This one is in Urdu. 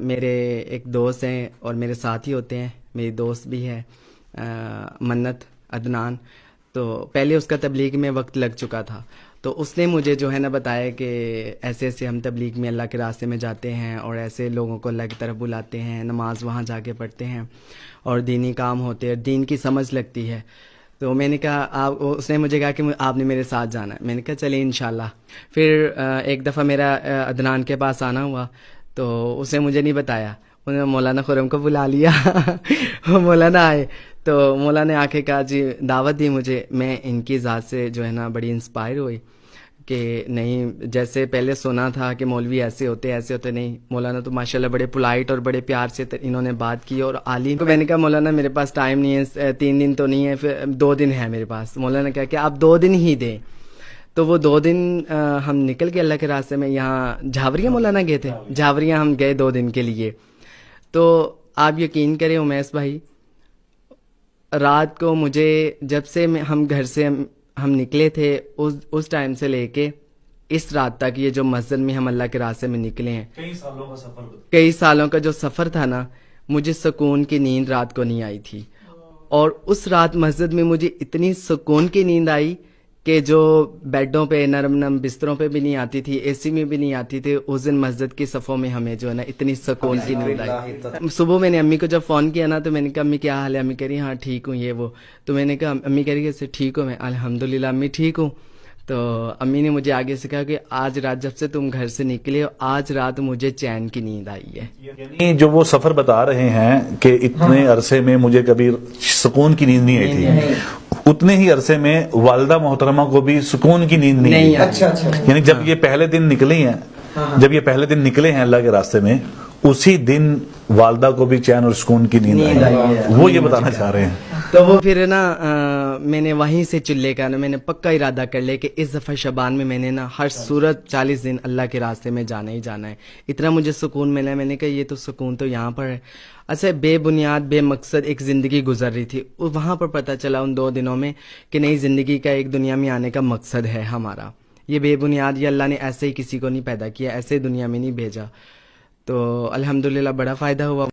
میرے ایک دوست ہیں اور میرے ساتھی ہوتے ہیں، میری دوست بھی ہے منت عدنان. تو پہلے اس کا تبلیغ میں وقت لگ چکا تھا، تو اس نے مجھے جو ہے نا بتایا کہ ایسے ایسے ہم تبلیغ میں اللہ کے راستے میں جاتے ہیں اور ایسے لوگوں کو اللہ کی طرف بلاتے ہیں، نماز وہاں جا کے پڑھتے ہیں اور دینی کام ہوتے ہیں، دین کی سمجھ لگتی ہے. تو میں نے کہا اس نے مجھے کہا کہ آپ نے میرے ساتھ جانا ہے. میں نے کہا چلیں انشاءاللہ. پھر ایک دفعہ میرا عدنان کے پاس آنا ہوا، تو اس نے مجھے نہیں بتایا، انہوں نے مولانا خرم کو بلا لیا. مولانا آئے تو مولانا نے آ کے کہا جی دعوت دی مجھے. میں ان کی ذات سے جو ہے نا بڑی انسپائر ہوئی کہ نہیں، جیسے پہلے سنا تھا کہ مولوی ایسے ہوتے نہیں. مولانا تو ماشاءاللہ بڑے پولائٹ اور بڑے پیار سے انہوں نے بات کی. اور عالم کو میں نے کہا مولانا میرے پاس ٹائم نہیں ہے، 3 دن تو نہیں ہے، پھر 2 دن ہے میرے پاس. مولانا نے کہا کہ آپ 2 دن ہی دیں. تو وہ 2 دن ہم نکل کے اللہ کے راستے میں یہاں جھاوریاں مولانا گئے تھے، جھاوریاں ہم گئے 2 دن کے لیے. تو آپ یقین کریں امیس بھائی، رات کو مجھے جب سے ہم گھر سے ہم نکلے تھے اس ٹائم سے لے کے اس رات تک، یہ جو مسجد میں ہم اللہ کے راستے میں نکلے ہیں، کئی سالوں کا جو سفر تھا نا، مجھے سکون کی نیند رات کو نہیں آئی تھی. اور اس رات مسجد میں مجھے اتنی سکون کی نیند آئی کہ جو بیڈوں پہ نرم نرم بستروں پہ بھی نہیں آتی تھی، اے سی میں بھی نہیں آتی تھی. اس دن مسجد کی صفوں میں ہمیں جو ہے نا اتنی سکون کی نیند آئی. صبح میں نے امی کو جب فون کیا نا تو میں نے کہا امی کیا حال ہے؟ امی کہہ رہی ہاں ٹھیک ہوں یہ وہ. تو میں نے کہا امی کہہ رہی ہے ٹھیک ہو؟ میں الحمدللہ امی ٹھیک ہوں. تو امی نے مجھے آگے سے کہا کہ آج رات جب سے تم گھر سے نکلے ہو، آج رات مجھے چین کی نیند آئی ہے. یعنی جو وہ سفر بتا رہے ہیں کہ اتنے عرصے میں مجھے کبھی سکون کی نیند نہیں آئی تھی، اتنے ہی عرصے میں والدہ محترمہ کو بھی سکون کی نیند نہیں آئی. اچھا اچھا. یعنی جب یہ پہلے دن نکلے ہیں، جب یہ پہلے دن نکلے ہیں اللہ کے راستے میں، اسی دن والدہ کو بھی چین اور سکون کی نیند آئی. وہ یہ بتانا چاہ رہے ہیں. تو وہ پھر نا میں نے وہیں سے چلے کا نا میں نے پکا ارادہ کر لیا کہ اس دفعہ شبان میں نے نا ہر صورت 40 دن اللہ کے راستے میں جانا ہی جانا ہے. اتنا مجھے سکون ملا، میں نے کہا یہ تو سکون تو یہاں پر ہے. اچھا، بے بنیاد بے مقصد ایک زندگی گزر رہی تھی، وہاں پر پتہ چلا ان 2 دنوں میں کہ نئی زندگی کا ایک دنیا میں آنے کا مقصد ہے ہمارا. یہ بے بنیاد یہ اللہ نے ایسے ہی کسی کو نہیں پیدا کیا، ایسے دنیا میں نہیں بھیجا. تو الحمدللہ بڑا فائدہ ہوا.